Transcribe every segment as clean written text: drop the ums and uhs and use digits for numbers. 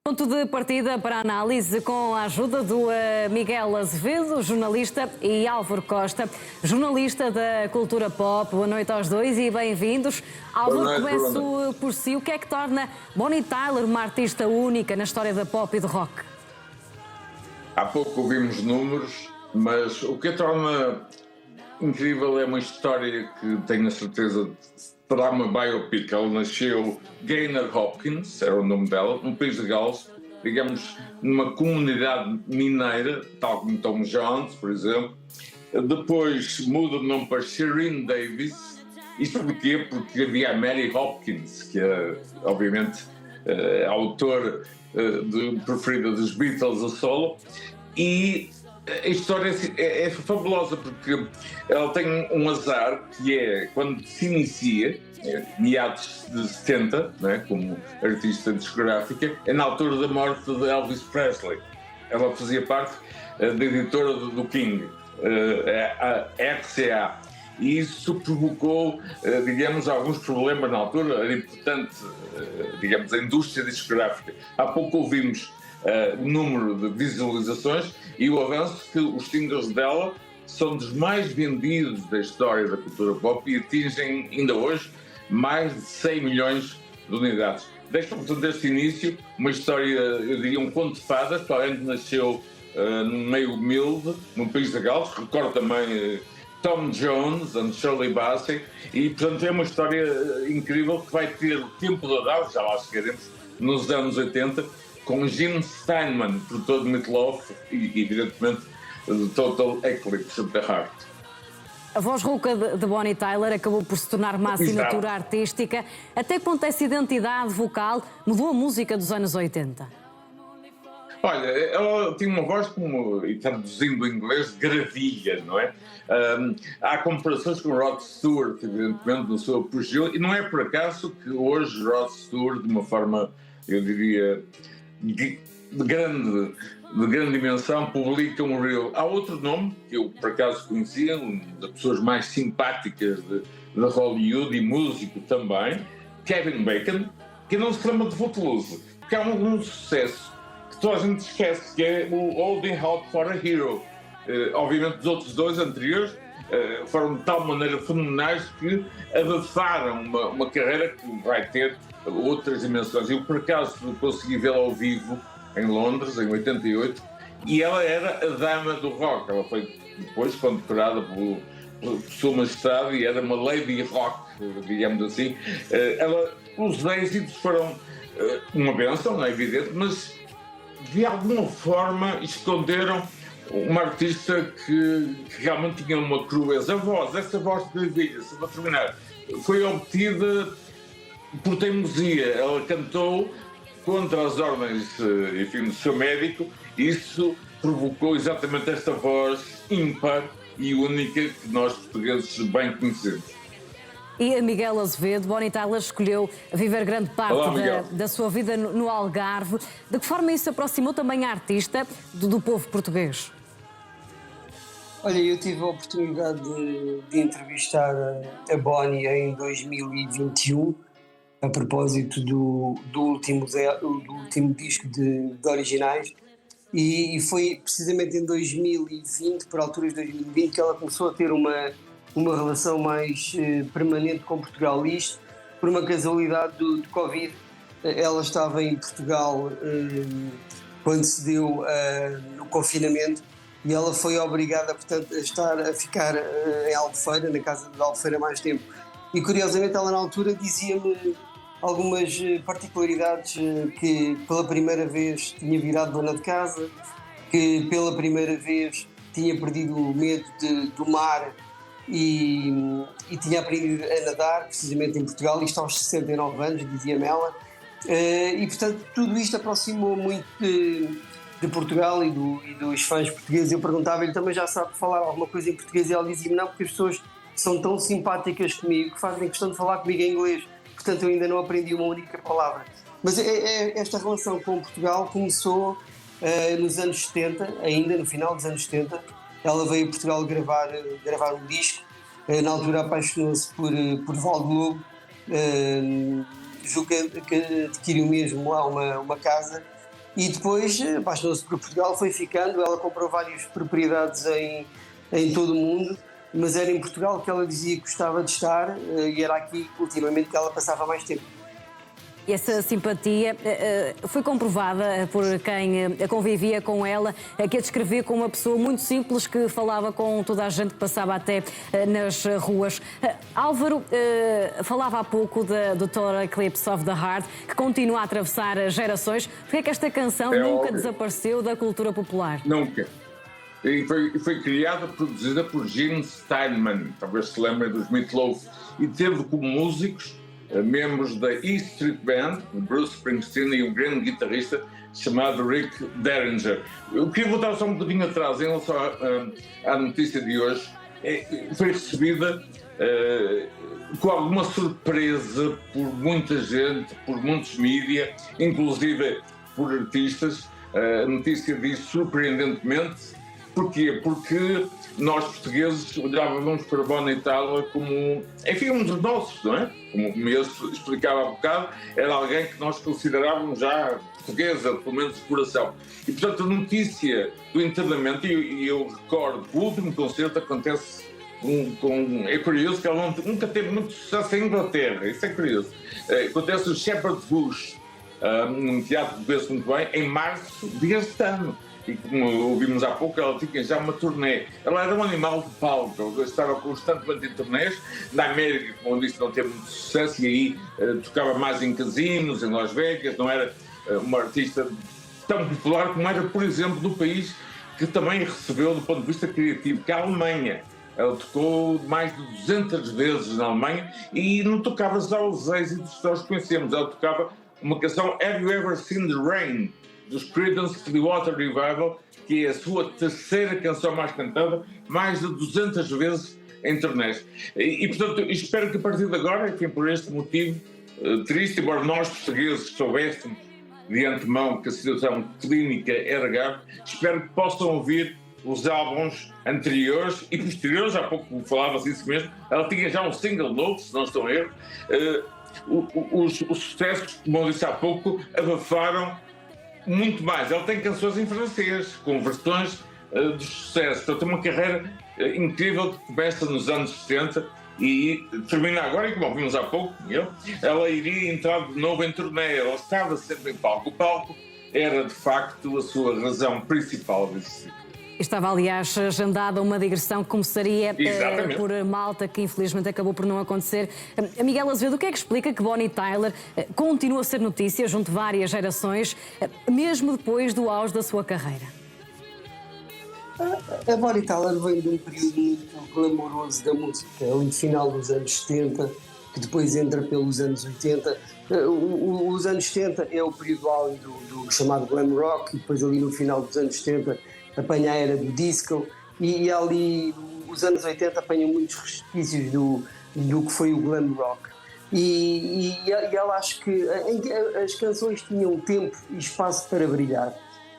Ponto de partida para a análise com a ajuda do Miguel Azevedo, jornalista, e Álvaro Costa, jornalista da cultura pop. Boa noite aos dois e bem-vindos. Álvaro, começo por si. O que é que torna Bonnie Tyler uma artista única na história da pop e do rock? Há pouco ouvimos números, mas o que a torna incrível é uma história que tenho a certeza terá uma biopic. Ela nasceu Gaynor Hopkins, era o nome dela, no país de Gales, digamos, numa comunidade mineira, tal como Tom Jones, por exemplo. Depois muda de nome para Shireen Davis. Isto porquê? Porque havia a Mary Hopkins, que é, obviamente, a autora preferida dos Beatles a solo, e a história é fabulosa porque ela tem um azar que é quando se inicia, meados de 70, né, como artista discográfica, é na altura da morte de Elvis Presley. Ela fazia parte da editora do King, a RCA. E isso provocou, digamos, alguns problemas na altura. Era importante, digamos, a indústria discográfica. Há pouco ouvimos o número de visualizações e o avanço que os singles dela são dos mais vendidos da história da cultura pop e atingem, ainda hoje, mais de 100 milhões de unidades. Deixa-me, portanto, deste início, uma história, eu diria, um conto de fadas. Provavelmente nasceu num meio humilde, num país de Gales. Recordo também Tom Jones e Shirley Bassey, e portanto é uma história incrível que vai ter tempo de dar, já lá chegaremos, nos anos 80, com Gene Steinman, produtor de Meat Loaf e evidentemente de Total Eclipse of the Heart. A voz rouca de Bonnie Tyler acabou por se tornar uma assinatura artística. Até que ponto essa identidade vocal mudou a música dos anos 80? Olha, ela tinha uma voz como, e traduzindo do inglês, gravilha, não é? Há comparações com Rod Stewart, evidentemente, no seu apogeu, e não é por acaso que hoje Rod Stewart, de uma forma, eu diria, de grande dimensão, publica um reel. Há outro nome, que eu por acaso conhecia, uma das pessoas mais simpáticas de Hollywood e músico também, Kevin Bacon, que não se lembra de Footloose, que é um sucesso que toda a gente esquece, que é o Holding Out for a Hero. Obviamente os outros dois anteriores foram de tal maneira fenomenais que abafaram uma carreira que vai ter outras dimensões. Eu por acaso consegui vê-la ao vivo em Londres, em 88, e ela era a dama do rock. Ela foi depois condecorada por Sua Majestade e era uma lady rock, digamos assim. Os êxitos foram uma bênção, não é evidente, mas de alguma forma esconderam uma artista que realmente tinha uma crueza. Essa voz de gravilha, se vou terminar, foi obtida por teimosia. Ela cantou contra as ordens, enfim, do seu médico. Isso provocou exatamente esta voz ímpar e única que nós portugueses bem conhecemos. E a Miguel Azevedo, Bonnie Tyler escolheu viver grande parte da sua vida no Algarve. De que forma isso aproximou também a artista do povo português? Olha, eu tive a oportunidade de entrevistar a Bonnie em 2021, a propósito do último disco de originais, e foi precisamente em 2020, por alturas de 2020, que ela começou a ter uma relação mais permanente com Portugal. Isto por uma casualidade do Covid. Ela estava em Portugal quando se deu o confinamento, e ela foi obrigada, portanto, a ficar em Albufeira, na casa de Albufeira, mais tempo. E curiosamente ela na altura dizia-me algumas particularidades, que pela primeira vez tinha virado dona de casa, que pela primeira vez tinha perdido o medo do mar e tinha aprendido a nadar, precisamente em Portugal, isto aos 69 anos, dizia-me ela. E portanto tudo isto aproximou muito de Portugal e dos fãs portugueses. Eu perguntava-lhe, também já sabe falar alguma coisa em português, e ela dizia-me não, porque as pessoas são tão simpáticas comigo que fazem questão de falar comigo em inglês, portanto eu ainda não aprendi uma única palavra. Mas esta relação com Portugal começou nos anos 70, ainda no final dos anos 70. Ela veio a Portugal gravar um disco, na altura apaixonou-se por Valde Lobo, julgo que adquiriu mesmo lá uma casa, e depois apaixonou-se por Portugal, foi ficando, ela comprou várias propriedades em todo o mundo, mas era em Portugal que ela dizia que gostava de estar e era aqui ultimamente que ela passava mais tempo. E essa simpatia foi comprovada por quem convivia com ela, que a descrevia como uma pessoa muito simples, que falava com toda a gente, que passava até nas ruas. Álvaro falava há pouco do Total Eclipse of the Heart, que continua a atravessar gerações. Porque é que esta canção nunca desapareceu da cultura popular? Nunca. E foi criada, produzida por Gene Steinman, talvez se lembrem dos Meat Loaf, e teve como músicos membros da E Street Band, Bruce Springsteen, e um grande guitarrista chamado Rick Derringer. Eu queria voltar só um bocadinho atrás em relação à notícia de hoje. Foi recebida com alguma surpresa por muita gente, por muitos mídia, inclusive por artistas. A notícia diz surpreendentemente. Porquê? Porque nós portugueses olhávamos para Bonnie Tyler como, enfim, um dos nossos, não é? Como o começo explicava há bocado, era alguém que nós considerávamos já portuguesa, pelo menos de coração. E, portanto, a notícia do internamento, e eu recordo que o último concerto acontece é curioso que ela nunca teve muito sucesso em Inglaterra, isso é curioso. Acontece no Shepherd's Bush, num teatro que conheço muito bem, em março deste ano. E como ouvimos há pouco, ela tinha já uma turnê. Ela era um animal de palco, ela estava constantemente em turnês. Na América, como eu disse, não teve muito sucesso, e aí tocava mais em casinos, em Las Vegas. Não era uma artista tão popular como era, por exemplo, no país que também recebeu, do ponto de vista criativo, que é a Alemanha. Ela tocou mais de 200 vezes na Alemanha e não tocava só os êxitos que nós conhecemos. Ela tocava uma canção, Have You Ever Seen the Rain? Dos Creedence Clearwater Revival, que é a sua terceira canção mais cantada, mais de 200 vezes em turnês. E, portanto, espero que a partir de agora, enfim, por este motivo triste, embora nós portugueses soubéssemos de antemão que a situação clínica era grave, espero que possam ouvir os álbuns anteriores e posteriores. Há pouco falava-se isso mesmo, ela tinha já um single novo, se não estou a erro. Os sucessos, como eu disse há pouco, abafaram muito mais. Ela tem canções em francês, com versões de sucesso. Então tem uma carreira incrível que começa nos anos 60 e termina agora, e como ouvimos há pouco, ela iria entrar de novo em turnê. Ela estava sempre em palco. O palco era, de facto, a sua razão principal de existir. Estava, aliás, agendada uma digressão que começaria por Malta, que infelizmente acabou por não acontecer. Miguel Azevedo, o que é que explica que Bonnie Tyler continua a ser notícia junto de várias gerações, mesmo depois do auge da sua carreira? A Bonnie Tyler vem de um período muito glamouroso da música, no final dos anos 70, que depois entra pelos anos 80. Os anos 70 é o período áudio do chamado glam rock, e depois ali no final dos anos 70 apanha a era do disco, e ali os anos 80 apanham muitos resquícios do que foi o glam rock. E ela, acho que as canções tinham tempo e espaço para brilhar,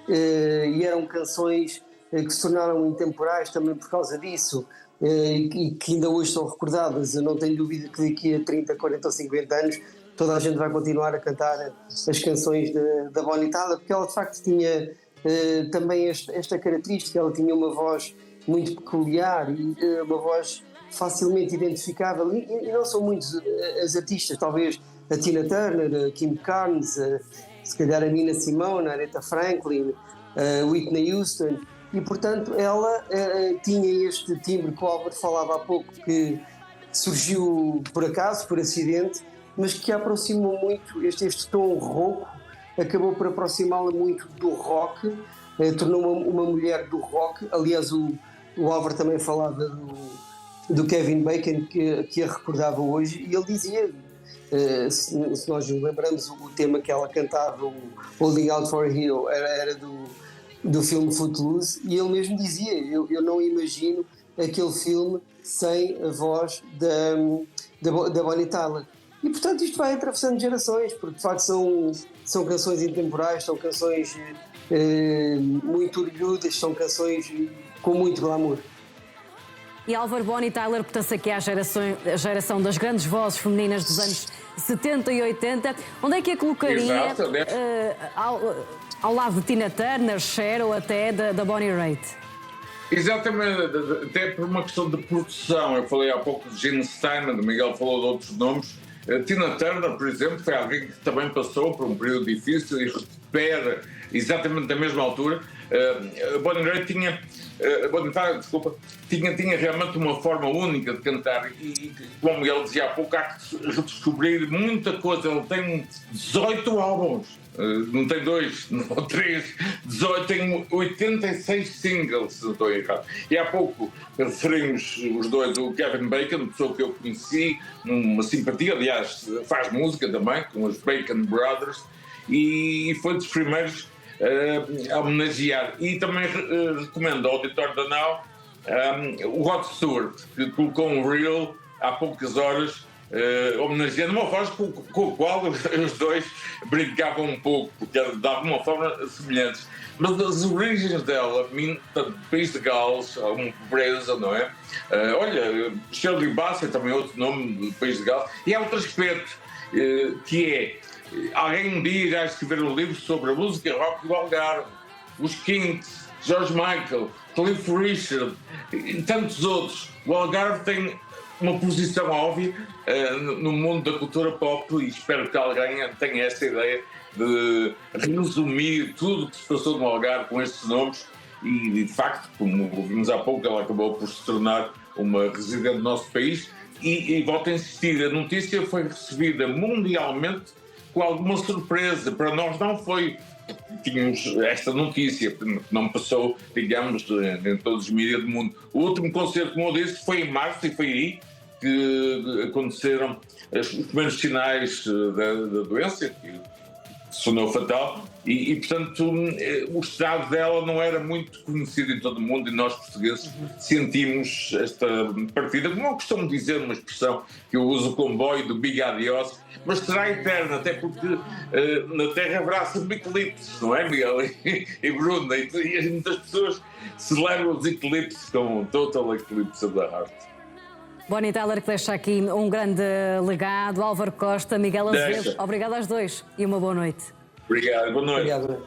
e eram canções que se tornaram intemporais também por causa disso, e que ainda hoje são recordadas. Eu não tenho dúvida que daqui a 30, 40 ou 50 anos toda a gente vai continuar a cantar as canções da Bonnie Tyler, porque ela de facto tinha também esta característica. Ela tinha uma voz muito peculiar e uma voz facilmente identificável, e não são muitos as artistas, talvez a Tina Turner, a Kim Carnes, se calhar a Nina Simone, a Aretha Franklin, a Whitney Houston, e portanto ela tinha este timbre que o Álvaro falava há pouco, que surgiu por acaso, por acidente, mas que a aproximou muito. Este tom rouco acabou por aproximá-la muito do rock, tornou uma mulher do rock. Aliás, o Álvaro também falava do Kevin Bacon, que a recordava hoje, e ele dizia, se nós nos lembramos, o tema que ela cantava, o Holding Out for a Hero, era do filme Footloose, e ele mesmo dizia, eu não imagino aquele filme sem a voz da Bonnie Tyler. E portanto isto vai atravessando gerações, porque de facto são canções intemporais, são canções muito orgulhosas, são canções com muito glamour. E Álvaro, Bonnie Tyler pertence aqui à geração das grandes vozes femininas dos anos 70 e 80. Onde é que a colocaria? Exato, Ao lado de Tina Turner, Cher ou até da Bonnie Raitt? Exatamente, até por uma questão de produção. Eu falei há pouco de Gene Steinman, o Miguel falou de outros nomes. Tina Turner, por exemplo, foi alguém que também passou por um período difícil e recupera exatamente da mesma altura. Bonnie Raitt tinha realmente uma forma única de cantar e como ele dizia há pouco, há que redescobrir muita coisa. Ele tem 18 álbuns. Não tem 2, não 3, 18, tem 86 singles, se não estou errado. E há pouco referimos os dois, o Kevin Bacon, pessoa que eu conheci, uma simpatia, aliás, faz música também, com os Bacon Brothers, e foi dos primeiros a homenagear. E também recomendo ao auditório da Now o Rod Stewart, que colocou um reel há poucas horas, homenageando uma voz com a qual os dois brincavam um pouco, porque de alguma forma semelhantes. Mas as origens dela, portanto, País de Gales, uma pobreza, não é? Olha, Shirley Bassey, também outro nome do País de Gales. E há outro aspecto, que é, alguém um dia irá escrever um livro sobre a música rock do Algarve, os Kinks, George Michael, Cliff Richard e tantos outros. O Algarve tem uma posição óbvia no mundo da cultura pop e espero que alguém tenha essa ideia de resumir tudo o que se passou no Algarve com estes nomes e, de facto, como ouvimos há pouco, ela acabou por se tornar uma residente do nosso país e volto a insistir, a notícia foi recebida mundialmente com alguma surpresa. Para nós não foi, tínhamos esta notícia, não passou, digamos, em todos os mídias do mundo. O último concerto, como eu disse, foi em março e foi aí que aconteceram os primeiros sinais da doença, que se tornou fatal, e portanto o estado dela não era muito conhecido em todo o mundo e nós portugueses sentimos esta partida, como eu costumo dizer, uma expressão que eu uso, o comboio do Big Adiós, mas será eterna, até porque na Terra haverá sempre eclipses, não é, Miguel e Bruno? E muitas pessoas celebram os eclipses com Total Eclipse of the Heart. Bonnie Tyler, que deixa aqui um grande legado. Álvaro Costa, Miguel Azevedo, obrigado aos dois e uma boa noite. Obrigado, boa noite. Obrigado.